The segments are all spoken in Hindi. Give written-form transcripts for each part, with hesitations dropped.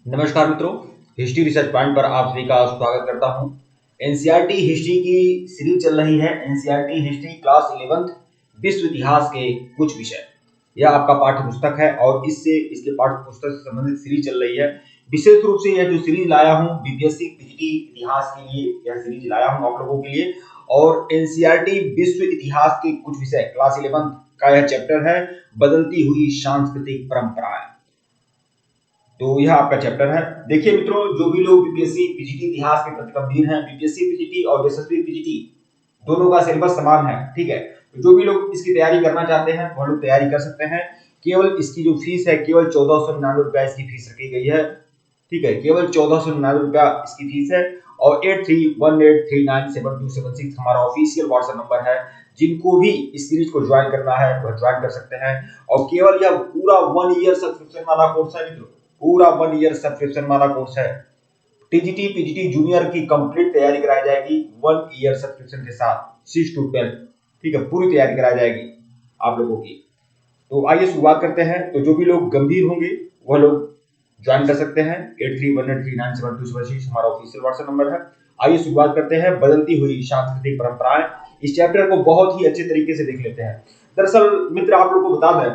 नमस्कार मित्रों, हिस्ट्री रिसर्च पॉइंट पर आप सभी का स्वागत करता हूं। एनसीईआरटी हिस्ट्री की सीरीज चल रही है। एनसीईआरटी हिस्ट्री क्लास 11th विश्व इतिहास के कुछ विषय, यह आपका पाठ्य पुस्तक है और इसके पाठ्य पुस्तक से संबंधित सीरीज चल रही है। विशेष रूप से यह जो सीरीज लाया हूं बीपीएससी पीजीटी इतिहास के लिए, यह सीरीज लाया हूं आप लोगों के लिए। और एनसीईआरटी विश्व इतिहास के कुछ विषय क्लास 11th का यह चैप्टर है, बदलती हुई सांस्कृतिक परंपराएं। तो यह आपका चैप्टर है। देखिए मित्रों, जो भी लोग बीपीएससी पीजीटी इतिहास के प्रति गंभीर हैं, बीपीएससी पीजीटी और यशस्वी पीजीटी दोनों का सिलेबस समान है, ठीक है। तो जो भी लोग इसकी तैयारी करना चाहते हैं वह लोग तैयारी कर सकते हैं। केवल इसकी जो फीस है, केवल 1499 रुपया इसकी फीस रखी गई है, ठीक है। केवल 1499 रुपया इसकी फीस है। और 8318397276 हमारा ऑफिशियल व्हाट्सएप नंबर है। जिनको भी इस सीरीज को ज्वाइन करना है वह ज्वाइन कर सकते हैं। और केवल यह पूरा 1 ईयर सब्सक्रिप्शन वाला कोर्स है मित्रों, पूरा 1 ईयर सब्सक्रिप्शन वाला कोर्स है। टीजीटी पीजीटी जूनियर की कंप्लीट तैयारी कराई जाएगी 1 ईयर सब्सक्रिप्शन के साथ, 6 to 12, ठीक है। पूरी तैयारी कराई जाएगी आप लोगों की। तो आइए शुरुआत करते हैं। तो जो भी लोग गंभीर होंगे वह लोग ज्वाइन कर सकते हैं। 8318397276 हमारा ऑफिशियल व्हाट्सएप नंबर है। आइए शुरुआत करते हैं, बदलती हुई सांस्कृतिक परंपराएं। इस चैप्टर को बहुत ही अच्छे तरीके से देख लेते हैं। दरअसल मित्र, आप लोगों को बता दें,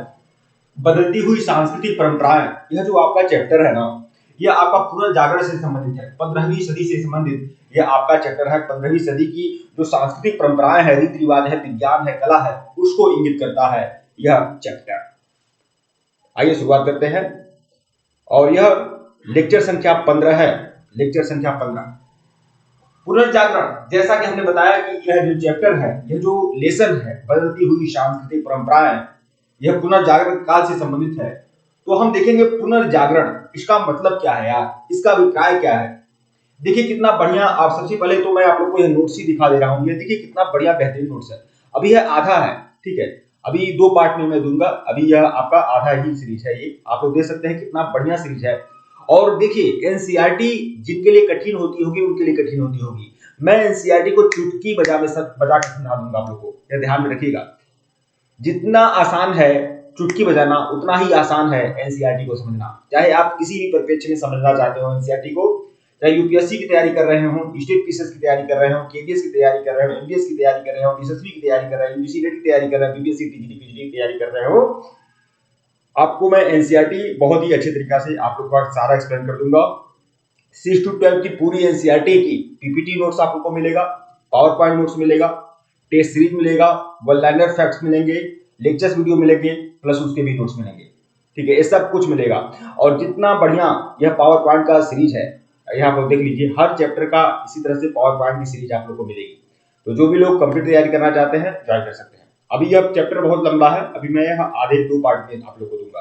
बदलती हुई सांस्कृतिक परंपराएं, यह जो आपका चैप्टर है ना, यह आपका पुनर्जागरण से संबंधित है। 15वीं सदी से संबंधित यह आपका चैप्टर है। 15वीं सदी की जो सांस्कृतिक परंपराएं है, रीति रिवाज है, विज्ञान है, कला है, उसको इंगित करता है यह चैप्टर। आइए शुरुआत करते हैं। और यह लेक्चर संख्या 15 है। लेक्चर संख्या 15 पुनर्जागरण। जैसा कि हमने बताया कि यह जो चैप्टर है, यह जो लेसन है, बदलती हुई सांस्कृतिक परंपराएं, यह पुनर्जागरण काल से संबंधित है। तो हम देखेंगे पुनर्जागरण, इसका मतलब क्या है यार, इसका अभिप्राय क्या है। देखिए कितना बढ़िया। आप सबसे पहले तो मैं आप लोग को यह नोट्स ही दिखा दे रहा हूं। ये देखिए कितना बढ़िया बेहतरीन नोट्स है। अभी यह आधा है, ठीक है। अभी 2 पार्ट में मैं दूंगा। अभी यह आपका आधा ही सीरीज है। ये आप लोग देख सकते हैं कितना बढ़िया सीरीज है। और देखिए एनसीईआरटी जिनके लिए कठिन होती होगी उनके लिए कठिन होती होगी। मैं एनसीईआरटी को चुटकी बजा के समझा दूंगा आप लोग को, यह ध्यान में रखिएगा। जितना आसान है चुटकी बजाना, उतना ही आसान है एनसीईआरटी को समझना। चाहे आप किसी भी परिप्रेक्ष्य में समझना चाहते हो एनसीईआरटी को, चाहे यूपीएससी की तैयारी कर रहे हो, स्टेट पीसीएस की तैयारी कर रहे हो, केपीएस की तैयारी कर रहे हो, एमपीएस की तैयारी कर रहे हो, एसएसबी की तैयारी कर रहे हो, यूजीसी नेट की तैयारी कर रहे हो, बीपीएससी टीजीटी पीजीटी की तैयारी कर रहे हो, आपको मैं एनसीईआरटी बहुत ही अच्छे तरीके से आप लोग को सारा एक्सप्लेन कर दूंगा। 6 to 12 की पूरी एनसीईआरटी की पीपीटी नोट्स आप लोग को मिलेगा, पावर पॉइंट नोट्स मिलेगा, टेस्ट सीरीज मिलेगा, वन लाइनर फैक्ट्स मिलेंगे, लेक्चर्स वीडियो मिलेंगे, प्लस उसके भी नोट्स मिलेंगे, ठीक है। ये सब कुछ मिलेगा। और जितना बढ़िया यह पावर पॉइंट का सीरीज है, यहाँ पर देख लीजिए, हर चैप्टर का इसी तरह से पावर पॉइंट की सीरीज आप लोग को मिलेगी। तो जो भी लोग कंप्लीट तैयारी करना चाहते हैं ज्वाइन कर सकते हैं। अभी यह चैप्टर बहुत लंबा है, अभी मैं यह आधे 2 पार्ट में आप लोग को दूंगा।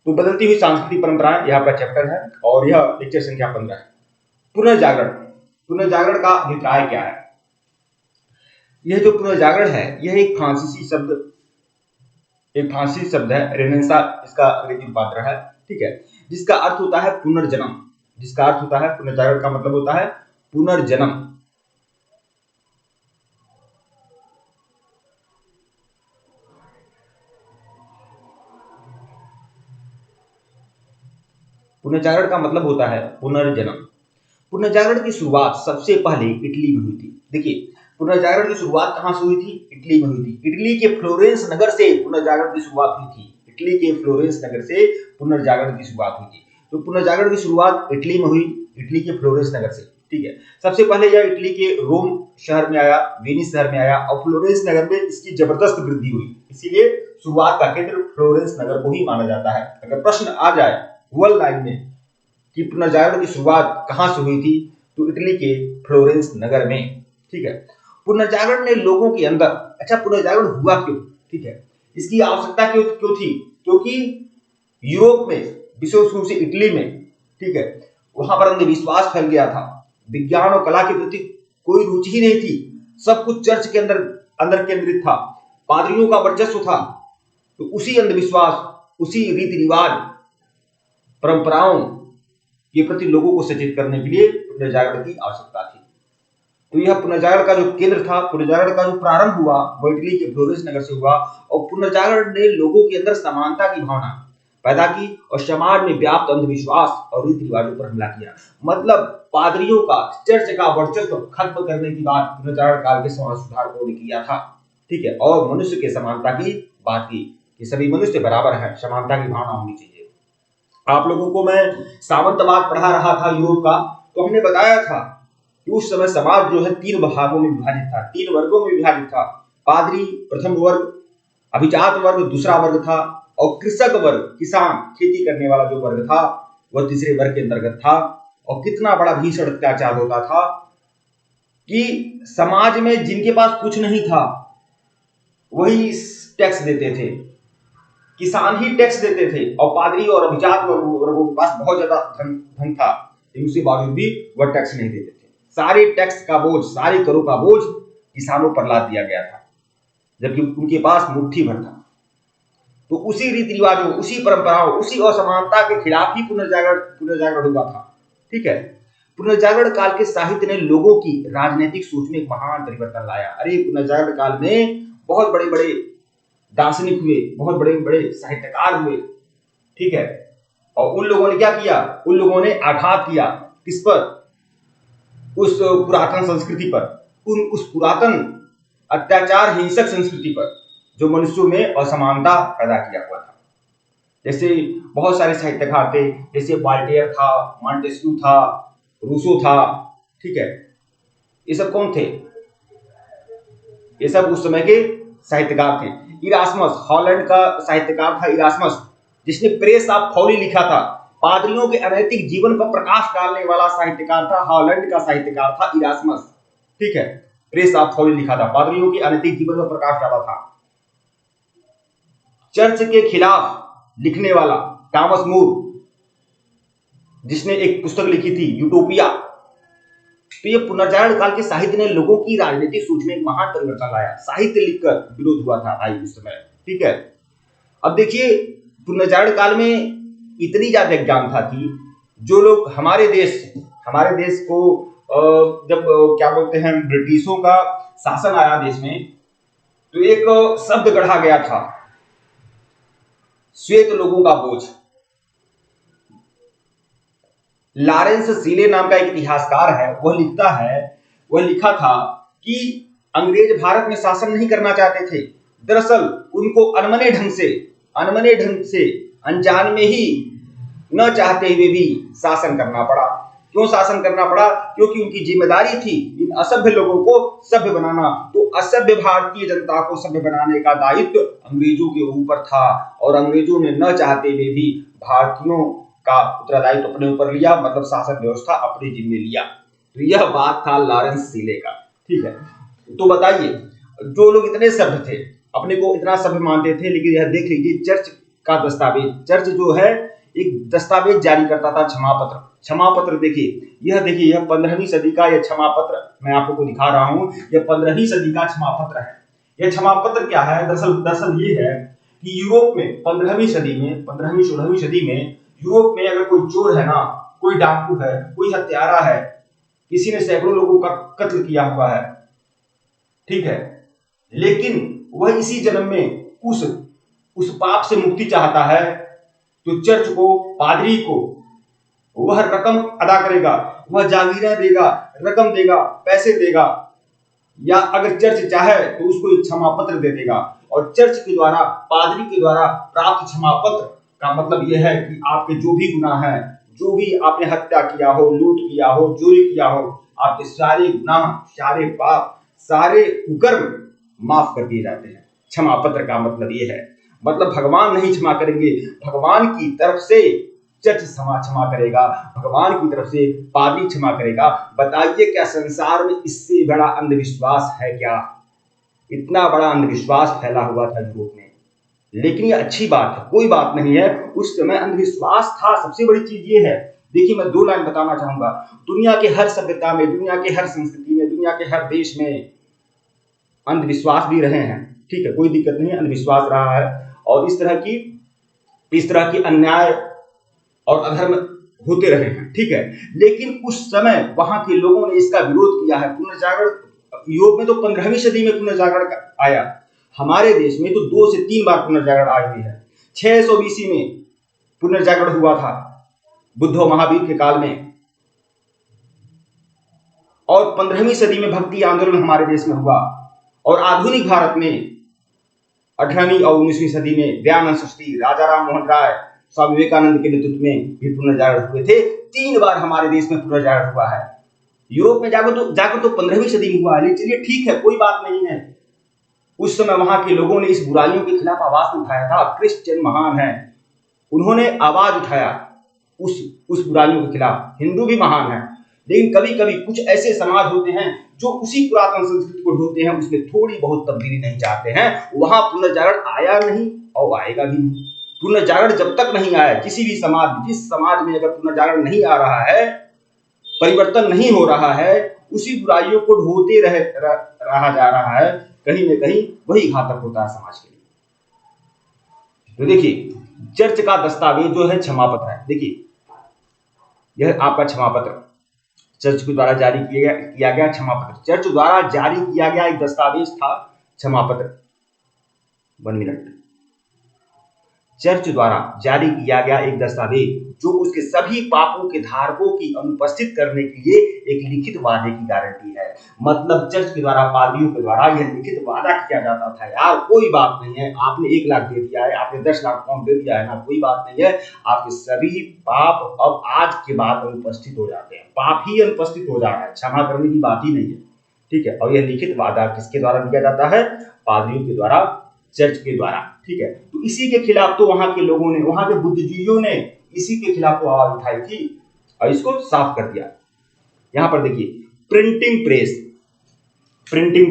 तो बदलती हुई सांस्कृतिक परंपराएं, यह आपका चैप्टर है और यह लेक्चर संख्या 15 है। पुनर्जागरण। पुनर्जागरण का अभिप्राय क्या है। यह जो पुनर्जागरण है, यह एक फ्रांसीसी शब्द है, रेनेसां इसका अंग्रेजी रूपांतर है, ठीक है। जिसका अर्थ होता है पुनर्जन्म। जिसका अर्थ होता है, पुनर्जागरण का मतलब होता है पुनर्जन्म। पुनर्जागरण का मतलब होता है पुनर्जन्म। पुनर्जागरण की शुरुआत सबसे पहले इटली में हुई थी। देखिए पुनर्जागरण की शुरुआत कहां से हुई थी, इटली में हुई थी। इटली के फ्लोरेंस नगर से पुनर्जागरण की शुरुआत हुई थी। इटली के फ्लोरेंस नगर से पुनर्जागरण की शुरुआत हुई थी। तो पुनर्जागरण की शुरुआत इटली में हुई, इटली के फ्लोरेंस नगर से, ठीक है। सबसे पहले यह इटली के रोम शहर में आया, वेनिस शहर में आया और फ्लोरेंस नगर में इसकी जबरदस्त वृद्धि हुई। इसीलिए शुरुआत का केंद्र फ्लोरेंस नगर को ही माना जाता है। अगर प्रश्न आ जाए वन लाइन में कि पुनर्जागरण की शुरुआत कहां से हुई थी, तो इटली के फ्लोरेंस नगर में, ठीक है। पुनर्जागरण ने लोगों के अंदर, अच्छा पुनर्जागरण हुआ क्यों, ठीक है, इसकी आवश्यकता क्यों थी, क्योंकि यूरोप में, विशेष रूप से इटली में, ठीक है, वहां पर अंधविश्वास फैल गया था। विज्ञान और कला के प्रति कोई रुचि ही नहीं थी। सब कुछ चर्च के अंदर केंद्रित था। पादरियों का वर्चस्व था। तो उसी अंधविश्वास, उसी रीति रिवाज, परंपराओं के प्रति लोगों को सचेत करने के लिए पुनर्जागरण की आवश्यकता थी। तो यह पुनर्जागरण का जो केंद्र था, पुनर्जागरण का जो प्रारंभ हुआ, वो इटली के फ्लोरेंस नगर से हुआ। और पुनर्जागरण ने लोगों के अंदर समानता की भावना, पैदा की और समाज में व्याप्त अंधविश्वास और रीति रिवाजों पर हमला किया। मतलब पादरियों का, चर्च का वर्चस्व खत्म करने की बात पुनर्जागरण काल के समाज सुधारकों ने किया था। ठीक है, और मनुष्य के समानता की बात की कि सभी मनुष्य बराबर है, समानता की भावना होनी चाहिए। आप लोगों को मैं सामंतवाद पढ़ा रहा था यूरोप का, तो हमने बताया था कि उस समय समाज जो है 3 भागों में विभाजित था, 3 वर्गों में विभाजित था। पादरी प्रथम वर्ग, अभिजात वर्ग दूसरा वर्ग था, और कृषक वर्ग, किसान, खेती करने वाला जो वर्ग था, वह तीसरे वर्ग के अंतर्गत था। और कितना बड़ा भीषण अत्याचार होता था कि समाज में जिनके पास कुछ नहीं था वही टैक्स देते थे, किसान ही टैक्स देते थे, और पादरी और अभिजात वर्गों के पास बहुत ज्यादा धन था, लेकिन उसके बावजूद भी वह टैक्स नहीं देते थे। सारे टैक्स का बोझ, सारे करों का बोझ किसानों पर लाद दिया गया था, जबकि उनके पास मुट्ठी भर था। तो उसी रीति रिवाजों, उसी परंपराओं, उसी असमानता के खिलाफ ही पुनर्जागरण हुआ था। ठीक है, पुनर्जागरण काल के साहित्य ने लोगों की राजनीतिक सोच में एक महान परिवर्तन लाया। अरे पुनर्जागरण काल में बहुत बड़े बड़े दार्शनिक हुए, बहुत बड़े बड़े साहित्यकार हुए। ठीक है, और उन लोगों ने क्या किया? उन लोगों ने आघात किया किस पर? उस पुरातन संस्कृति पर, उस पुरातन अत्याचार हिंसक संस्कृति पर जो मनुष्यों में असमानता पैदा किया हुआ था। जैसे बहुत सारे साहित्यकार थे, जैसे वॉल्टेयर था, मॉन्टेस्क्यू था, रूसो था। ठीक है, ये सब कौन थे? ये सब उस समय के साहित्यकार थे। इरास्मस, हॉलैंड का साहित्यकार था इरास्मस, जिसने प्रेस ऑफ फॉली लिखा था। पादरियों के अनैतिक जीवन पर प्रकाश डालने वाला साहित्यकार था, हॉलैंड का साहित्यकार था इरास्मस। ठीक है, प्रेस ऑफ फॉली लिखा था, पादरियों के अनैतिक जीवन पर प्रकाश डाला था। चर्च के खिलाफ लिखने वाला टॉमस मूर, जिसने एक पुस्तक लिखी थी यूटोपिया। तो ये पुनर्जागरण काल के साहित्य ने लोगों की राजनीतिक सोच में एक महान परिवर्तन लाया। साहित्य लिखकर विरोध हुआ था भाई उस समय। ठीक है, अब देखिए पुनर्जागरण काल में इतनी ज्यादा ज्ञान था कि जो लोग हमारे देश को जब क्या बोलते हैं, ब्रिटिशों का शासन आया देश में, तो एक शब्द गढ़ा गया था, श्वेत लोगों का बोझ। लॉरेंस सीले नाम का एक इतिहासकार है, वह लिखा था कि अंग्रेज भारत में शासन नहीं करना चाहते थे। दरअसल उनको अनमने ढंग से अनजान में ही, न चाहते हुए भी शासन करना पड़ा। क्यों शासन करना पड़ा? क्योंकि उनकी जिम्मेदारी थी इन असभ्य लोगों को सभ्य बनाना। तो असभ्य भारतीय जनता को सभ्य बनाने का दायित्व अंग्रेजों के ऊपर था, और अंग्रेजों ने न चाहते हुए भी भारतीयों का उत्तरदायित्व अपने ऊपर लिया, मतलब शासन व्यवस्था अपने जिम्मे लिया। तो यह बात था लॉरेंस सीले का। ठीक है, तो बताइए, जो लोग इतने सभ्य थे, अपने को इतना सभ्य मानते थे, लेकिन यह देख लीजिए चर्च का दस्तावेज, चर्च जो है एक दस्तावेज जारी करता था, क्षमा पत्र। देखिए यह 15वीं सदी का यह क्षमा पत्र मैं आप लोगों को दिखा रहा हूं। यह 15वीं सदी का क्षमा पत्र है। यह क्षमा पत्र क्या है? दरअसल ये है कि यूरोप में 15वीं 16वीं सदी में यूरोप में अगर कोई चोर है ना, कोई डाकू है, कोई हत्यारा है, किसी ने सैकड़ों लोगों का कत्ल किया हुआ है, ठीक है, लेकिन वह इसी जन्म में उस पाप से मुक्ति चाहता है, तो चर्च को, पादरी को वह रकम अदा करेगा, वह जागीरें देगा, रकम देगा, पैसे देगा, या अगर चर्च चाहे तो उसको एक क्षमा पत्र दे देगा। और चर्च के द्वारा, पादरी के द्वारा प्राप्त क्षमा पत्र का मतलब यह है कि आपके जो भी गुनाह है, जो भी आपने हत्या किया हो, लूट किया हो, चोरी किया हो, आपके सारे गुनाह, सारे पाप, सारे कुकर्म माफ कर दिए जाते हैं। क्षमा पत्र का मतलब यह है, मतलब भगवान नहीं क्षमा करेंगे, भगवान की तरफ से चर्च क्षमा करेगा, भगवान की तरफ से पादरी क्षमा करेगा। बताइए क्या संसार में इससे बड़ा अंधविश्वास है क्या? इतना बड़ा अंधविश्वास फैला हुआ था यूरोप में। लेकिन ये अच्छी बात है, कोई बात नहीं है, उस समय अंधविश्वास था। सबसे बड़ी चीज ये है, देखिए मैं 2 लाइन बताना चाहूंगा। दुनिया के हर सभ्यता में, दुनिया के हर संस्कृति में, दुनिया के हर देश में अंधविश्वास भी रहे हैं। ठीक है, कोई दिक्कत नहीं है, अंधविश्वास रहा है, और इस तरह की अन्याय और अधर्म होते रहे हैं। ठीक है, लेकिन उस समय वहां के लोगों ने इसका विरोध किया है। पुनर्जागरण यूरोप में तो 15वीं सदी में पुनर्जागरण आया, हमारे देश में तो 2 से 3 बार पुनर्जागरण आई हुई है। 600 BC में पुनर्जागरण हुआ था बुद्ध और महावीर के काल में, और 15वीं सदी में भक्ति आंदोलन हमारे देश में हुआ, और आधुनिक भारत में 18वीं और 19वीं सदी में दयानंद सरस्वती, राजा राम मोहन राय, स्वामी विवेकानंद के नेतृत्व में भी पुनर्जागरण हुए थे। 3 बार हमारे देश में पुनर्जागरण हुआ है। यूरोप में जाकर तो 15वीं सदी में हुआ है, लेकिन चलिए ठीक है, कोई बात नहीं है। उस समय वहां के लोगों ने इस बुराइयों के खिलाफ आवाज उठाया था। क्रिश्चियन महान है, उन्होंने आवाज उठाया उस बुराइयों के खिलाफ। हिंदू भी महान है, लेकिन कभी कभी कुछ ऐसे समाज होते हैं जो उसी पुरातन संस्कृति को ढोते हैं, उसमें थोड़ी बहुत तब्दीली नहीं चाहते हैं। वहां पुनर्जागरण आया नहीं और आएगा भी नहीं। पुनर्जागरण जब तक नहीं आया, किसी भी समाज, जिस समाज में अगर पुनर्जागरण नहीं आ रहा है, परिवर्तन नहीं हो रहा है, उसी बुराइयों को ढोते रहा जा रहा है, कहीं न कहीं वही घातक होता है समाज के लिए। तो देखिए, चर्च का दस्तावेज जो है क्षमा पत्र है। देखिए, यह आपका क्षमा पत्र चर्च के द्वारा जारी किया गया क्षमा पत्र, चर्च द्वारा जारी किया गया एक दस्तावेज था क्षमा पत्र। 1 मिनट। चर्च द्वारा जारी किया गया एक दस्तावेज जो उसके सभी पापों के धारकों की अनुपस्थित करने के लिए एक लिखित वादे की गारंटी है। मतलब चर्च के द्वारा, पादरियों के द्वारा यह लिखित वादा किया जाता था, यार कोई बात नहीं है, आपने 1 लाख दे दिया है, आपने 10 लाख पाउंड दे दिया है ना, कोई बात नहीं है, आपके सभी पाप अब आज के बाद अनुपस्थित हो जाते हैं। पाप ही अनुपस्थित हो जा रहा है, क्षमा करने की बात ही नहीं है, ठीक है। और यह लिखित वादा किसके द्वारा दिया जाता है? पादरियों के द्वारा, चर्च के द्वारा, ठीक है। तो इसी के खिलाफ तो वहां के लोगों ने, वहां के बुद्धिजीवियों ने इसी के खिलाफ तो आवाज उठाई थी और इसको साफ कर दिया। यहां पर देखिए, प्रिंटिंग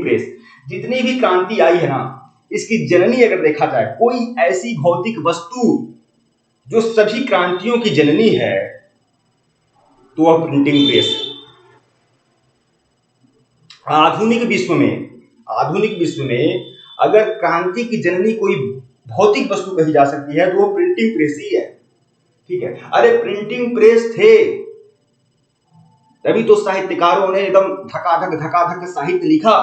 प्रेस, जितनी भी क्रांति आई है ना, इसकी जननी अगर देखा जाए, कोई ऐसी भौतिक वस्तु जो सभी क्रांतियों की जननी है, तो वह प्रिंटिंग प्रेस है। आधुनिक विश्व में अगर क्रांति की जननी कोई भौतिक वस्तु कही जा सकती है तो वो प्रिंटिंग प्रेस ही है, ठीक है। अरे प्रिंटिंग प्रेस थे तभी तो साहित्यकारों ने एकदम धकाधक साहित्य लिखा,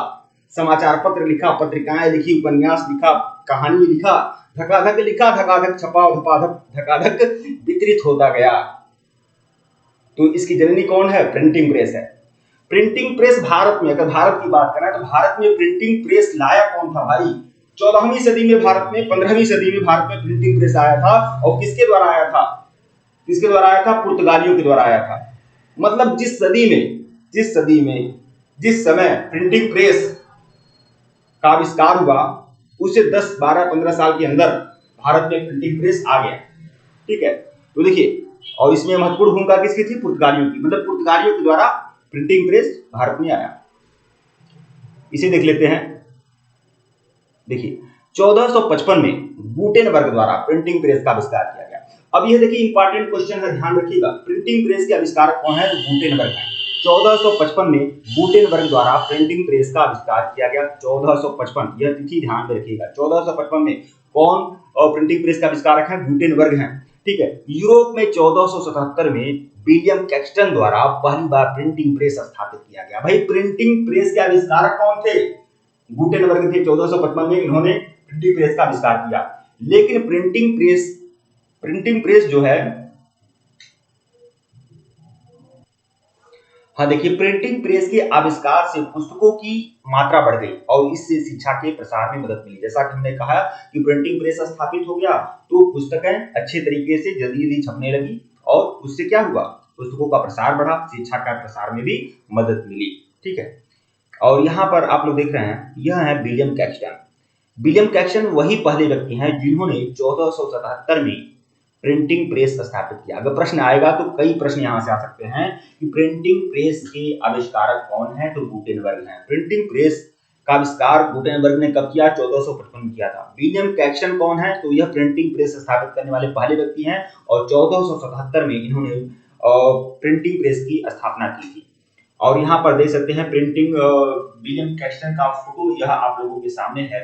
समाचार पत्र लिखा, पत्रिकाएं लिखी, उपन्यास लिखा, कहानी लिखा, धकाधक छपा, धकाधक वितरित होता गया। तो इसकी जननी कौन है? प्रिंटिंग प्रेस है। प्रिंटिंग प्रेस भारत में, अगर भारत की बात करें तो भारत में प्रिंटिंग प्रेस लाया कौन था भाई? 14वीं सदी में भारत में, 15वीं सदी में भारत में प्रिंटिंग प्रेस आया था। और किसके द्वारा आया था? पुर्तगालियों के द्वारा आया था। मतलब जिस समय प्रिंटिंग प्रेस का आविष्कार हुआ, उससे 10, 12, 15 साल के अंदर भारत में प्रिंटिंग प्रेस आ गया, ठीक है। तो देखिए, और इसमें महत्वपूर्ण भूमिका किसकी थी? पुर्तगालियों की। मतलब पुर्तगालियों के द्वारा प्रिंटिंग प्रेस भारत में आया। इसे देख लेते हैं। देखिए, 1455 में गुटेनबर्ग द्वारा प्रिंटिंग प्रेस का आविष्कार किया गया। अब यह देखिए इंपॉर्टेंट क्वेश्चन है, ध्यान रखिएगा। प्रिंटिंग प्रेस के आविष्कारक कौन है? गुटेनबर्ग है। 1455 में गुटेनबर्ग द्वारा प्रिंटिंग प्रेस का आविष्कार किया गया। 1455, यह तिथि ध्यान में रखिएगा। 1455 में कौन प्रिंटिंग प्रेस का आविष्कारक है? गुटेनबर्ग है, ठीक है। यूरोप में 1477 में विलियम कैक्सटन द्वारा पहली बार प्रिंटिंग प्रेस स्थापित किया गया। भाई प्रिंटिंग प्रेस के आविष्कारक कौन थे? गुटेनबर्ग थे। 1455 में इन्होंने प्रिंटिंग प्रेस का आविष्कार किया। लेकिन प्रिंटिंग प्रेस जो है, हाँ देखिए, प्रिंटिंग प्रेस के आविष्कार से पुस्तकों की मात्रा बढ़ गई और इससे शिक्षा के प्रसार में मदद मिली। जैसा कि हमने कहा कि प्रिंटिंग प्रेस स्थापित हो गया तो पुस्तकें अच्छे तरीके से जल्दी छपने लगी और उससे क्या हुआ? पुस्तकों का प्रसार बढ़ा, शिक्षा का प्रसार में भी मदद मिली, ठीक है। और यहाँ पर आप लोग देख रहे हैं, यह है विलियम कैक्सटन। विलियम कैक्सटन वही पहले व्यक्ति हैं जिन्होंने 1477 में प्रिंटिंग प्रेस स्थापित किया। अगर प्रश्न आएगा तो कई प्रश्न यहाँ से आ सकते हैं कि प्रिंटिंग प्रेस के आविष्कारक कौन है? तो गुटेनबर्ग हैं। प्रिंटिंग प्रेस का आविष्कार गुटेनबर्ग ने कब किया? 1455 में किया था। विलियम कैक्सटन कौन है? तो यह प्रिंटिंग प्रेस स्थापित करने वाले पहले व्यक्ति हैं और 1477 में इन्होंने प्रिंटिंग प्रेस की स्थापना की थी। और यहाँ पर देख सकते हैं विलियम कैक्सटन का फोटो यह आप लोगों के सामने है।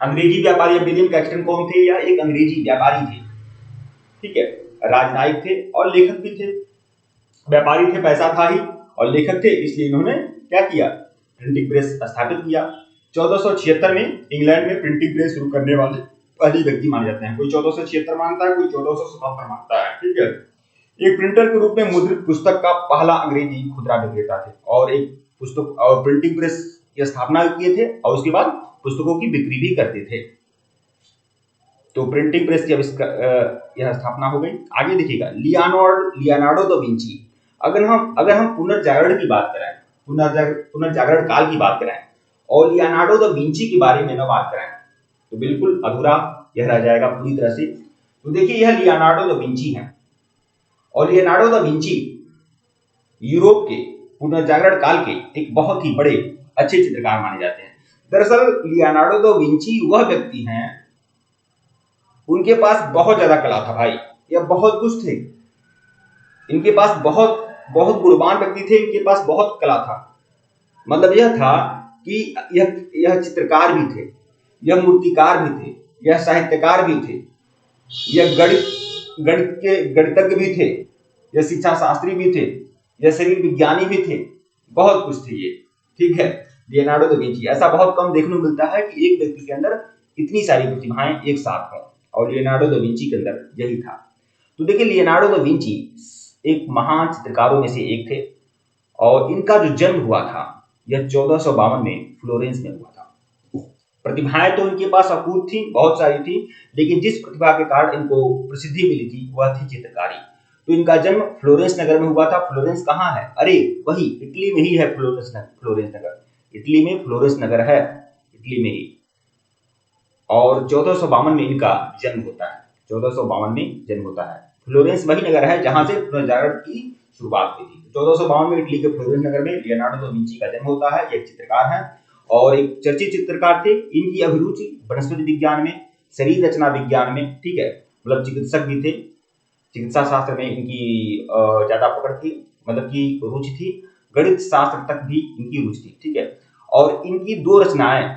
अंग्रेजी व्यापारी विलियम कैक्सटन कौन थे? यह एक अंग्रेजी व्यापारी थे, ठीक है। राजनयिक थे और लेखक भी थे। व्यापारी थे, पैसा था ही, और लेखक थे, इसलिए इन्होंने क्या किया? प्रिंटिंग प्रेस स्थापित किया। 1476 में इंग्लैंड में प्रिंटिंग प्रेस शुरू करने वाले पहले व्यक्ति माने जाते हैं। कोई 1476 मानता है, कोई 1477 मानता है, ठीक है। एक प्रिंटर के रूप में मुद्रित पुस्तक का पहला अंग्रेजी खुदरा विक्रेता थे, और एक पुस्तक और प्रिंटिंग प्रेस की स्थापना किए थे, और उसके बाद पुस्तकों की बिक्री भी करते थे। तो प्रिंटिंग प्रेस की यह स्थापना हो गई। आगे देखिएगा, लियोनार्डो दा विंची। अगर हम पुनर्जागरण की बात करें, पुनर्जागरण काल की बात करें और लियोनार्डो दा विंची के बारे में न बात करें तो बिल्कुल अधूरा यह रह जाएगा पूरी तरह से। तो देखिए, यह लियोनार्डो दा विंची है, और लियोनार्डो दा विंची यूरोप के पुनर्जागरण काल के एक बहुत ही बड़े अच्छे चित्रकार माने जाते हैं। दरअसल लियोनार्डो दा विंची वह व्यक्ति हैं, उनके पास बहुत ज्यादा कला था भाई, यह बहुत कुछ थे, इनके पास बहुत बहुत गुणवान व्यक्ति थे, इनके पास बहुत कला था। मतलब यह था कि यह चित्रकार भी थे, यह मूर्तिकार भी थे, यह साहित्यकार भी थे, यह गणितज्ञ भी थे, यह शिक्षा शास्त्री भी थे, यह शरीर विज्ञानी भी थे, बहुत कुछ थे ये, ठीक है। लियोनार्डो दा विंची, ऐसा बहुत कम देखने को मिलता है कि एक व्यक्ति के अंदर इतनी सारी प्रतिभाएं एक साथ हों, और लियोनार्डो दा विंची के अंदर यही था। तो देखिए, लियोनार्डो दा विंची एक महान चित्रकारों में से एक थे, और इनका जो जन्म हुआ था यह 1452 में फ्लोरेंस में हुआ था। प्रतिभाएं तो इनके पास अकूत थी, बहुत सारी थी, लेकिन जिस प्रतिभा के कारण इनको प्रसिद्धि मिली थी वह थी चित्रकारी। तो इनका जन्म फ्लोरेंस नगर में हुआ था। फ्लोरेंस कहाँ है? अरे वही इटली में ही है, फ्लोरेंस नगर इटली में फ्लोरेंस नगर है, इटली में ही। और 1452 में इनका जन्म होता है, 1452 में जन्म होता है। फ्लोरेंस वही नगर है जहां से पुनर्जागरण की शुरुआत हुई थी। 1452 में इटली के फ्लोरेंस नगर में लियोनार्डो दा विंची का जन्म होता है। एक चित्रकार हैं और एक चर्चित चित्रकार थे। इनकी अभिरुचि वनस्पति विज्ञान में, शरीर रचना विज्ञान में, ठीक है, मतलब चिकित्सक भी थे, चिकित्सा शास्त्र में इनकी ज्यादा पकड़ थी, मतलब की रुचि थी। गणित शास्त्र तक भी इनकी रुचि थी, ठीक है। और इनकी दो रचनाएं,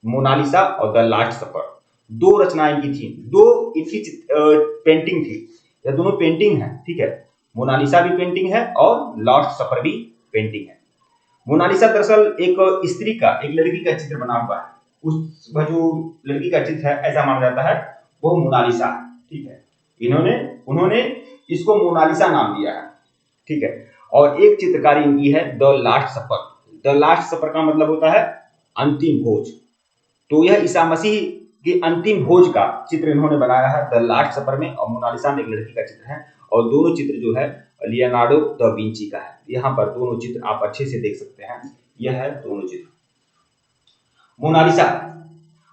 मोनालिसा और द लास्ट सपर, दो रचनाएं इनकी थी, दो इनकी पेंटिंग थी। यह दोनों पेंटिंग है, ठीक है। मोनालिसा भी पेंटिंग है और लास्ट सपर भी पेंटिंग है। मोनालिसा दरअसल एक स्त्री का, एक लड़की का चित्र बना हुआ है। वह जो लड़की का चित्र है ऐसा माना जाता है वो मोनालिसा है, ठीक है। उन्होंने इसको मोनालिसा नाम दिया है, ठीक है। और एक चित्रकारी इनकी है the last supper. The last supper का मतलब होता है अंतिम भोज। तो यह ईसा मसीह के अंतिम भोज का चित्र इन्होंने बनाया है द लास्ट सपर में, और मोनालिसा में एक लड़की का चित्र है। और दोनों चित्र जो है लियोनार्डो दा विंची का है। यहाँ पर दोनों चित्र आप अच्छे से देख सकते हैं, यह है दोनों चित्र। मोनालिसा,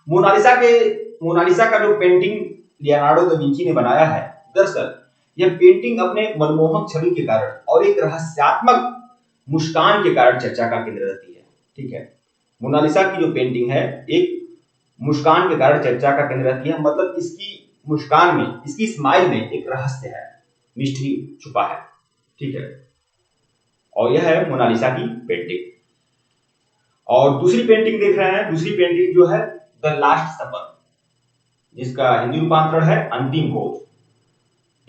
मोनालिसा का जो पेंटिंग लियोनार्डो दा विंची ने बनाया है, दरअसल यह पेंटिंग अपने मनमोहक छवि के कारण और एक रहस्यात्मक मुस्कान के कारण चर्चा का केंद्र रहती है, ठीक है। मोनालिसा की जो पेंटिंग है एक मुस्कान के कारण चर्चा का केंद्र रहती है, मतलब इसकी मुस्कान में, इसकी स्माइल में एक रहस्य है, मिस्ट्री छुपा है, ठीक है। और यह है मोनालिसा की पेंटिंग। और दूसरी पेंटिंग देख रहे हैं, दूसरी पेंटिंग जो है द लास्ट सपर, जिसका हिंदी रूपांतरण है अंतिम भोज।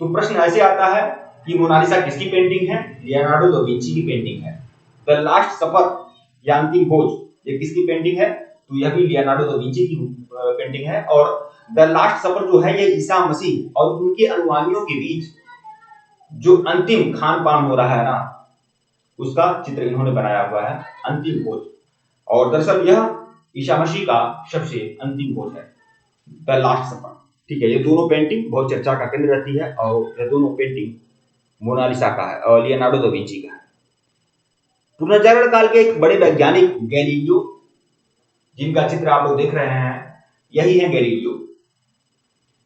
तो प्रश्न ऐसे आता है कि मोनालिसा किसकी पेंटिंग है? लियोनार्डो दा विंची की पेंटिंग है। द लास्ट सपर या अंतिम भोज ये किसकी पेंटिंग है? तो यह भी लियोनार्डो दा विंची की पेंटिंग है। और द लास्ट सपर जो है ये ईसा मसीह और उनके अनुयायियों के बीच जो अंतिम खान पान हो रहा है ना, उसका चित्र इन्होंने बनाया हुआ है, अंतिम भोज। और दरअसल यह ईसा मसीह का सबसे अंतिम भोज है, द लास्ट सपर, ठीक है। ये दोनों पेंटिंग बहुत चर्चा का केंद्र रहती है, और ये दोनों पेंटिंग मोनालिसा का है और लियोनार्डो दा विंची का है। पुनर्जागरण काल के एक बड़े वैज्ञानिक गैलीलियो, जिनका चित्र आप लोग देख रहे हैं, यही है गैलीलियो।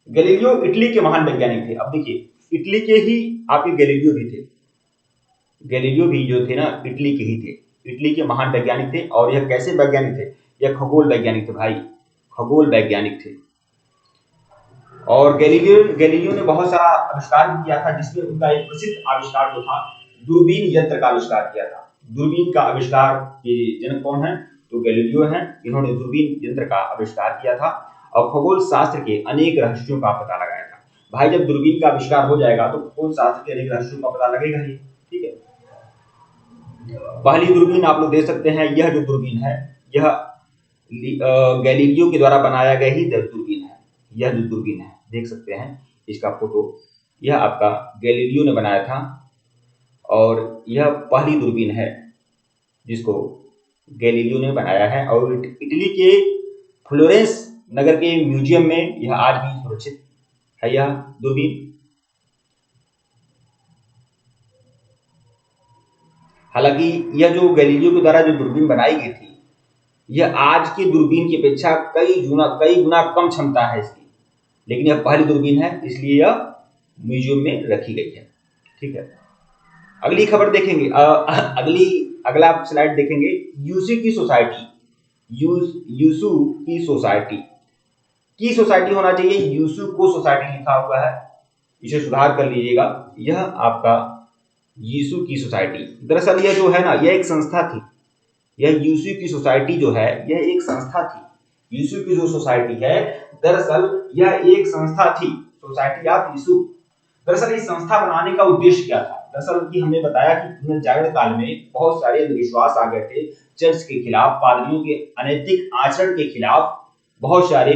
गैलीलियो इटली के महान वैज्ञानिक थे। अब देखिए, इटली के ही आपके गैलीलियो भी थे, गैलीलियो भी जो थे ना इटली के ही थे, इटली के महान वैज्ञानिक थे। और यह कैसे वैज्ञानिक थे? यह खगोल वैज्ञानिक थे भाई, खगोल वैज्ञानिक थे। और गैलीलियो ने बहुत सारा आविष्कार भी किया था, जिसमें उनका एक प्रसिद्ध आविष्कार जो था दूरबीन यंत्र का आविष्कार किया था। दूरबीन का आविष्कार के जनक कौन है? तो गैलीलियो हैं। इन्होंने दूरबीन यंत्र का आविष्कार किया था और खगोल शास्त्र के अनेक रहस्यों का पता लगाया था। भाई जब दूरबीन का आविष्कार हो जाएगा तो खगोल शास्त्र के अनेक रहस्यों का पता लगेगा ही, ठीक है। पहली दूरबीन आप लोग देख सकते हैं, यह जो दूरबीन है यह गैलीलियो के द्वारा बनाया गया ही दूरबीन है। यह जो दूरबीन है देख सकते हैं इसका फोटो, यह आपका गैलीलियो ने बनाया था और यह पहली दूरबीन है जिसको गैलीलियो ने बनाया है और इटली के फ्लोरेंस नगर के म्यूजियम में यह आज भी सुरक्षित है यह दूरबीन। हालांकि यह जो गैलीलियो के द्वारा जो दूरबीन बनाई गई थी यह आज की दूरबीन की अपेक्षा कई गुना कम क्षमता है इसकी, लेकिन यह पहली दूरबीन है इसलिए यह म्यूजियम में रखी गई है। ठीक है, अगली खबर देखेंगे, अगला स्लाइड देखेंगे। यूसू की सोसाइटी, यूसू की सोसाइटी होना चाहिए, यूसू को सोसाइटी लिखा हुआ है, इसे सुधार कर लीजिएगा। यह आपका यूसू की सोसाइटी, दरअसल यह जो है ना यह एक संस्था थी, यह यूसू की सोसाइटी जो है यह एक संस्था थी। यूसू की जो सोसाइटी है दरअसल यह एक संस्था थी, सोसाइटी ऑफ यूसू। दरअसल इस संस्था बनाने का उद्देश्य क्या था? दरअसल कि हमने बताया कि पुनर्जागरण काल में बहुत सारे अंधविश्वास आ गए थे चर्च के खिलाफ, पादरियों के अनैतिक आचरण के खिलाफ बहुत सारे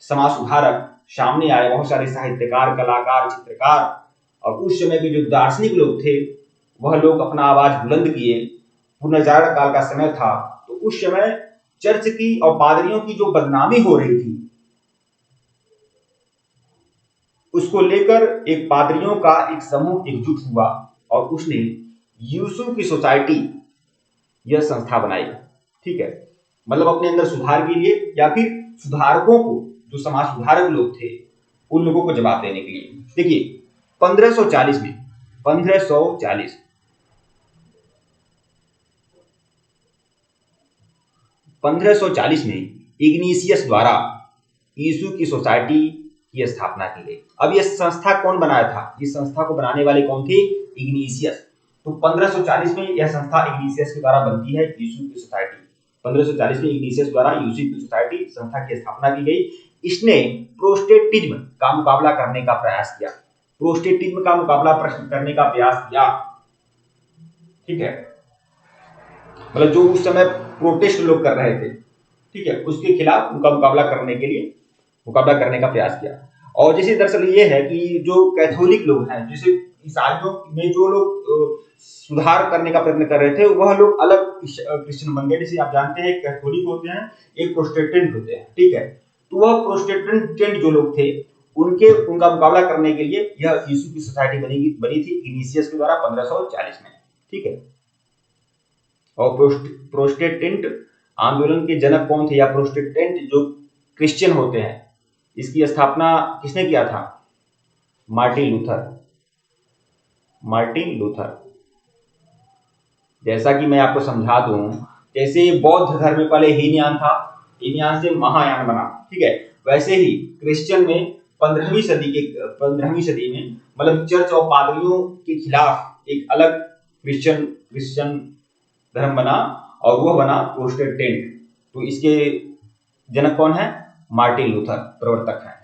समाज सुधारक सामने आए, बहुत सारे साहित्यकार, कलाकार, चित्रकार, और उस समय के जो दार्शनिक लोग थे वह लोग अपना आवाज बुलंद किए। पुनर्जागरण काल का समय था तो उस समय चर्च की और पादरियों की जो बदनामी हो रही थी उसको लेकर एक पादरियों का एक समूह एकजुट हुआ और उसने यूसू की सोसाइटी यह संस्था बनाई। ठीक है, मतलब अपने अंदर सुधार के लिए या फिर सुधारकों को, जो समाज सुधारक लोग थे उन लोगों को जवाब देने के लिए। देखिए 1540 में इग्नेशियस द्वारा यीशु की सोसाइटी की स्थापना की गई। अब यह संस्था कौन बनाया था? इस संस्था को बनाने वाले कौन थे? इग्नेशियस। तो 1540 में यह संस्था इग्नेशियस के द्वारा बनती है, यीशु की सोसाइटी। 1540 में इग्नेशियस द्वारा यीशु की सोसाइटी संस्था की स्थापना की गई। इसने प्रोटेस्टेंटिज्म का मुकाबला करने का प्रयास किया, प्रोटेस्टेंटिज्म का मुकाबला करने का प्रयास किया। ठीक है, मतलब जो उस समय प्रोटेस्ट लोग कर रहे थे, ठीक है, उसके खिलाफ उनका मुकाबला करने का प्रयास किया। और जैसे दरअसल ये है कि जो कैथोलिक लोग हैं, जैसे ईसाइयों में जो लोग सुधार करने का प्रयत्न कर रहे थे वह लोग अलग क्रिश्चियन बन गए। जैसे आप जानते हैं कैथोलिक होते हैं, एक प्रोटेस्टेंट होते हैं। ठीक है, तो वह प्रोटेस्टेंट जो लोग थे उनका मुकाबला करने के लिए यह यीशु की सोसाइटी बनी थी इग्नेशियस के द्वारा 1540 में। ठीक है, और प्रोटेस्टेंट आंदोलन के जनक कौन थे, या प्रोटेस्टेंट जो क्रिश्चियन होते हैं, इसकी स्थापना किसने किया था? Martin Luther. जैसा कि मैं आपको समझा दूं, जैसे बौद्ध धर्म में पहले हीनयान था, हीनयान से महायान बना, ठीक है, वैसे ही क्रिश्चियन में 15वीं सदी में मतलब चर्च और पादरियों के खिलाफ एक अलग क्रिश्चियन धर्म बना और वह बना प्रोटेस्टेंट। तो इसके जनक कौन है? मार्टिन लूथर प्रवर्तक है।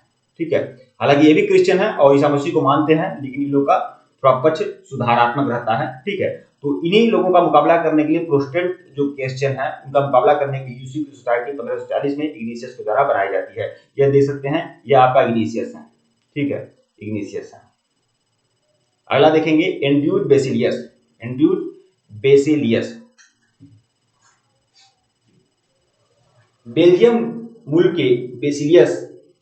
ठीक है, हालांकि ये भी क्रिश्चियन है और ईसा मसीह को मानते हैं, लेकिन इन लोगों का थोड़ा पक्ष सुधारात्मक रहता है। ठीक है, तो इन्हीं लोगों का मुकाबला करने के लिए प्रोटेस्टेंट जो क्रिश्चियन है उनका मुकाबला करने के लिए यीशु की सोसाइटी 1540 में इग्नेशियस के द्वारा बनाई जाती है। यह देख सकते हैं, यह आपका इग्नेशियस है। ठीक है, इग्नेशियस है। अगला देखेंगे एंड्रूज बेसिलियस। बेल्जियम मूल के बेसिलियस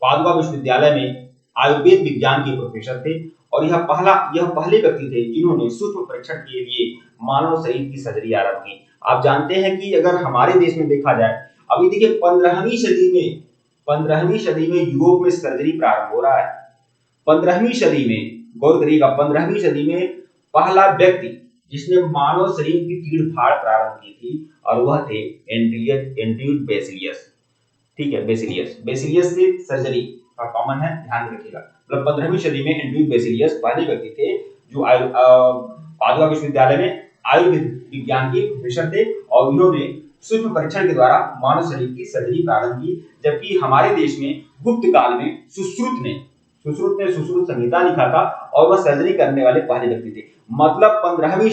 पादुआ विश्वविद्यालय में आयुर्वेद विज्ञान के प्रोफेसर थे और यह पहले व्यक्ति थे जिन्होंने सूक्ष्म परीक्षण के लिए मानव शरीर की सर्जरी आरंभ की। आप जानते हैं कि अगर हमारे देश में देखा जाए, अभी देखिए 15वीं सदी में यूरोप में सर्जरी प्रारंभ हो रहा है। 15वीं सदी में गौर करिएगा, 15वीं सदी में पहला व्यक्ति जिसने मानव शरीर की चीड़-फाड़ प्रारंभ की थी और वह थे एंड्रूज बेसिलियस। ठीक है, बेसिलियस से सर्जरी का कॉमन है, ध्यान रखिएगा। मतलब 15वीं सदी में एंड्रूज बेसिलियस पहले व्यक्ति थे जो पादुआ विश्वविद्यालय में आयुर्वेद विज्ञान के प्रोफेसर थे और उन्होंने सूक्ष्म परीक्षण के द्वारा मानव शरीर की सर्जरी प्रारंभ की। जबकि हमारे देश में गुप्त काल में सुश्रुत ने सुश्रुत संहिता लिखा था और वह सर्जरी करने वाले पहले व्यक्ति थे। मतलब 15वीं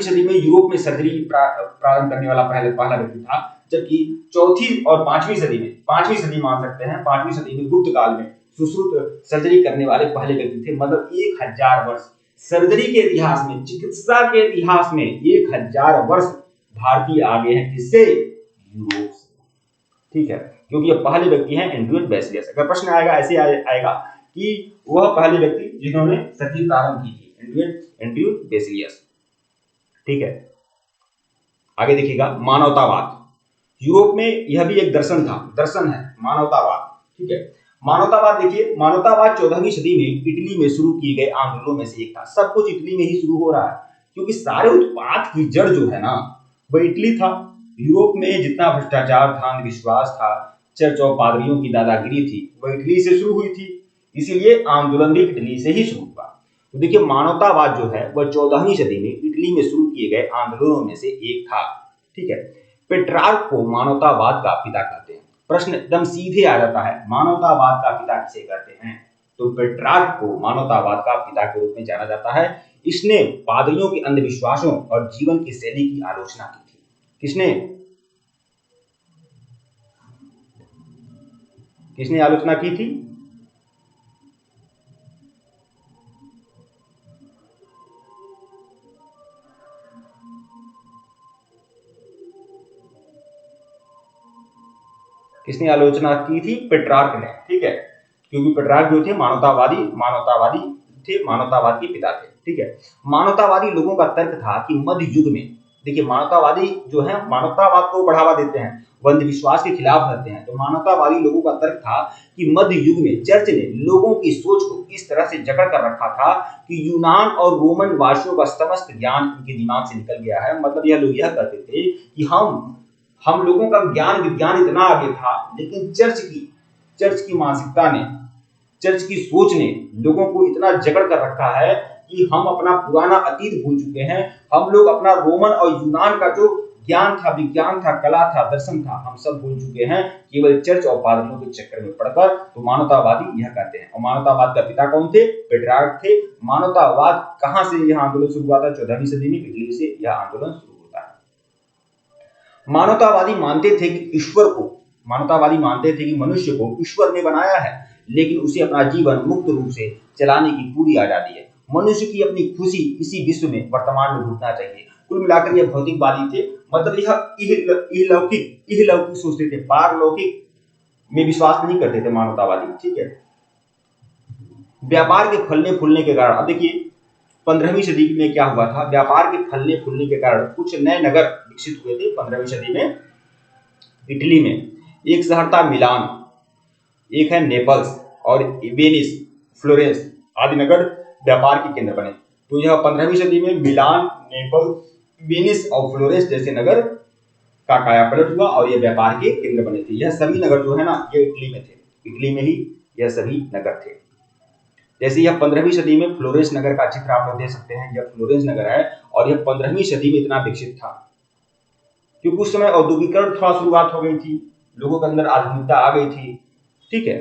सदी में यूरोप में सर्जरी प्रारंभ करने वाला पहला व्यक्ति था, जबकि चौथी और पांचवी सदी में, पांचवी सदी मान सकते हैं, पांचवी सदी में गुप्त काल में सुश्रुत सर्जरी करने वाले पहले व्यक्ति थे। मतलब 1000 वर्ष सर्जरी के इतिहास में, चिकित्सा के इतिहास में 1000 वर्ष भारतीय आगे हैं, किससे? यूरोप से। ठीक है, क्योंकि ये पहले व्यक्ति हैं एंड्रयू बेसिलियस। अगर प्रश्न आएगा ऐसे आएगा कि वह पहले व्यक्ति जिन्होंने सर्जरी प्रारंभ की थी, एंड्रयू बेसिलियस। ठीक है, आगे देखिएगा मानवतावाद। यूरोप में यह भी एक दर्शन था, दर्शन है मानवतावाद। ठीक है, मानवतावाद देखिए, मानवतावाद 14वीं सदी में इटली में शुरू किए गए आंदोलनों में से एक था। सब कुछ इटली में ही शुरू हो रहा है, क्योंकि सारे उत्पात की जड़ जो है ना वह इटली था। यूरोप में जितना भ्रष्टाचार था, अंधविश्वास था, चर्च और पादरियों की दादागिरी थी, वह इटली से शुरू हुई थी। इसीलिए आंदोलन भी इटली से ही शुरू हुआ। तो देखिए मानवतावाद जो है वह 14वीं सदी में इटली में शुरू किए गए आंदोलनों में से एक था। ठीक है, पेट्रार्क को मानवतावाद का पिता कहते हैं। प्रश्न एकदम सीधे आ जाता है, मानवतावाद का पिता किसे कहते हैं? तो पेट्रार्क को मानवतावाद का पिता के रूप में जाना जाता है। इसने पादरियों के अंधविश्वासों और जीवन की शैली की आलोचना की थी। किसने आलोचना की थी? किसने आलोचना की थी? पेट्रार्क ने। ठीक है, क्योंकि पेट्रार्क जो थे मानवतावादी थे, मानवतावाद के पिता थे। ठीक है, मानवतावादी लोगों का तर्क था कि मध्य युग में, देखिए मानवतावादी जो है मानवतावाद को बढ़ावा देते हैं, अंधविश्वास के खिलाफ रहते हैं। तो मानवतावादी लोगों का तर्क था कि मध्य युग में चर्च ने लोगों की सोच को इस तरह से जकड़ कर रखा था कि यूनान और रोमन वासियों का समस्त ज्ञान उनके दिमाग से निकल गया है। मतलब यह लोग यह कहते थे कि हम लोगों का ज्ञान विज्ञान इतना आगे था, लेकिन चर्च की मानसिकता ने, चर्च की सोच ने लोगों को इतना जकड़ कर रखा है कि हम अपना पुराना अतीत भूल चुके हैं। हम लोग अपना रोमन और यूनान का जो ज्ञान था, विज्ञान था, कला था, दर्शन था, हम सब भूल चुके हैं केवल चर्च और पादरियों के चक्कर में पड़कर। तो मानवतावादी यह कहते हैं। और मानवतावाद का पिता कौन थे? पेट्रार्क थे। मानवतावाद कहां से यह आंदोलन शुरू हुआ था? 14वीं सदी में इटली से यह आंदोलन शुरू होता है। मानवतावादी मानते थे कि मनुष्य को ईश्वर ने बनाया है, लेकिन उसे अपना जीवन मुक्त रूप से चलाने की पूरी आजादी है। मनुष्य की अपनी खुशी इसी विश्व में वर्तमान में ढूंढना चाहिए। कुल मिलाकर यह भौतिकवादी थे। मतलब यह इहलौकिक सोचते थे, पारलौकिक में विश्वास नहीं करते थे मानवतावादी। ठीक है, व्यापार के फलने फूलने के कारण, अब देखिए 15वीं सदी में क्या हुआ था? व्यापार के फलने फूलने के कारण कुछ नए नगर विकसित हुए थे 15वीं सदी में इटली में। एक शहर था मिलान, एक है नेपल्स और वेनिस, फ्लोरेंस आदि नगर व्यापार के केंद्र बने। तो यह 15वीं सदी में मिलान, नेपल्स, वेनिस और फ्लोरेंस जैसे नगर का कायापलट हुआ और ये व्यापार के केंद्र बने थे। यह सभी नगर जो है ना ये इटली में थे, इटली में ही यह सभी नगर थे। जैसे यह 15वीं सदी में फ्लोरेंस नगर का चित्र आप लोग देख सकते हैं। यह फ्लोरेंस नगर है और यह 15वीं सदी में इतना विकसित था क्योंकि उस समय औद्योगिकरण थोड़ा शुरुआत हो गई थी, लोगों के अंदर आधुनिकता आ गई थी। ठीक है,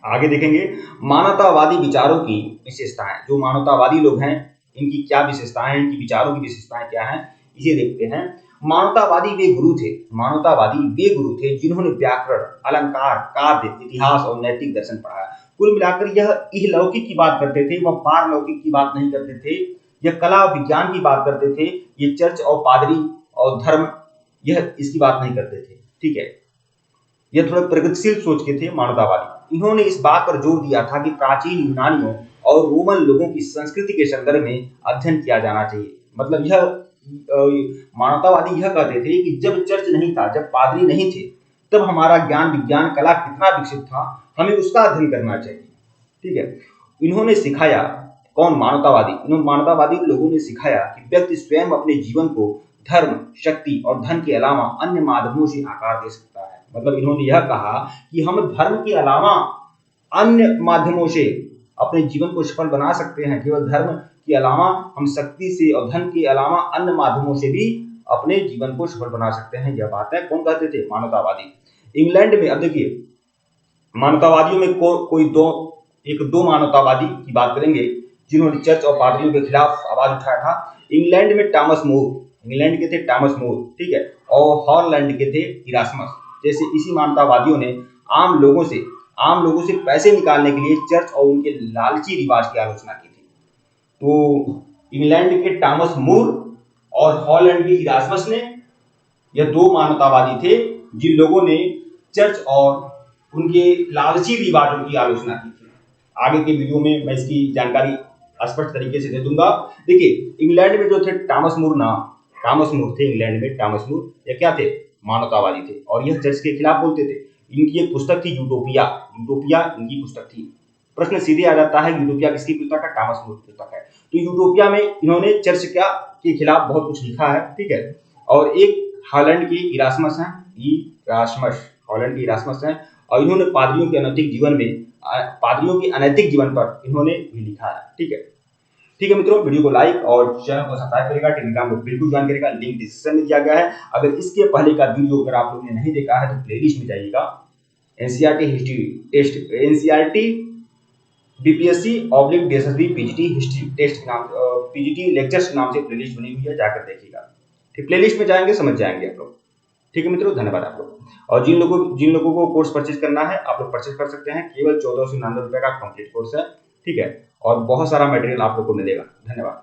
आगे देखेंगे मानवतावादी विचारों की विशेषताएं। जो मानवतावादी लोग हैं इनकी क्या विशेषताएं हैं, इनकी विचारों की विशेषताएं क्या हैं, इसे देखते हैं। मानवतावादी वे गुरु थे जिन्होंने व्याकरण, अलंकार, काव्य, इतिहास और नैतिक दर्शन पढ़ाया। कुल मिलाकर यह इहलौकिक की बात करते थे, वह पारलौकिक की बात नहीं करते थे। यह कला और विज्ञान की बात करते थे। ये चर्च और पादरी और धर्म यह इसकी बात नहीं करते थे। ठीक है, यह थोड़ा प्रगतिशील सोच के थे मानवतावादी। इन्होंने इस बात पर जोर दिया था कि प्राचीन यूनानियों और रोमन लोगों की संस्कृति के संदर्भ में अध्ययन किया जाना चाहिए। मतलब यह मानवतावादी यह कहते थे कि जब चर्च नहीं था, जब पादरी नहीं थे, तब हमारा ज्ञान विज्ञान कला कितना विकसित था, हमें उसका अध्ययन करना चाहिए। ठीक है, इन्होंने सिखाया, कौन? मानवतावादी लोगों ने सिखाया कि व्यक्ति स्वयं अपने जीवन को धर्म, शक्ति और धन के अलावा अन्य माध्यमों से आकार दे सकता है। मतलब इन्होंने यह कहा कि हम धर्म के अलावा अन्य माध्यमों से अपने जीवन को सफल बना सकते हैं। केवल धर्म के अलावा हम शक्ति से और धन के अलावा अन्य माध्यमों से भी अपने जीवन को सफल बना सकते हैं। यह बात है कौन कहते थे? मानवतावादी। इंग्लैंड में, अब देखिए मानवतावादियों में दो मानवतावादी की बात करेंगे जिन्होंने चर्च और पादरियों के खिलाफ आवाज उठाया था। इंग्लैंड में टॉमस मोर, इंग्लैंड के थे टॉमस मोर, ठीक है, और हॉलैंड के थे इरास्मस। जैसे इसी मानवतावादियों ने आम लोगों से पैसे निकालने के लिए चर्च और उनके लालची रिवाज की आलोचना की थी। तो इंग्लैंड के टॉमस मोर और हॉलैंड के इरास्मस ने, यह दो मानवतावादी थे जिन लोगों ने चर्च और उनके लालची रिवाजों की आलोचना की थी। आगे के वीडियो में मैं इसकी जानकारी स्पष्ट तरीके से दे दूंगा। देखिए, इंग्लैंड में जो थे टॉमस मोर थे इंग्लैंड में, टॉमस मोर ये क्या थे, मानवतावादी थे और यह चर्च के खिलाफ बोलते थे। इनकी एक पुस्तक थी यूटोपिया इनकी पुस्तक थी। प्रश्न सीधे आ जाता है, यूटोपिया किसकी पुस्तक है, टॉमस मोर की पुस्तक है। तो यूटोपिया में इन्होंने चर्च के खिलाफ बहुत कुछ लिखा है, ठीक है। और एक हॉलैंड के इरास्मस हैं और इन्होंने पादरियों के अनैतिक जीवन पर इन्होंने भी लिखा है, ठीक है। ठीक है मित्रों, वीडियो को लाइक और चैनल को सब्सक्राइब करेगा, टेलीग्राम को बिल्कुल ज्वाइन करेगा, लिंक डिस्क्रिप्शन में दिया गया है। अगर इसके पहले का वीडियो अगर आप लोगों ने नहीं देखा है तो प्लेलिस्ट में जाइएगा, NCERT history test, NCERT BPSC oblique DSSB PGT history test के नाम, पीजीटी लेक्चर्स के नाम से प्लेलिस्ट बनी हुई है, जाकर देखिएगा। ठीक, प्लेलिस्ट में जाएंगे समझ जाएंगे आप लोग। ठीक है मित्रों, धन्यवाद आप लोग। और जिन लोगों को कोर्स परचेज करना है आप लोग परचेज कर सकते हैं, केवल 1499 रुपए का कंप्लीट कोर्स है, ठीक है। और बहुत सारा मटेरियल आप लोग को मिलेगा। धन्यवाद।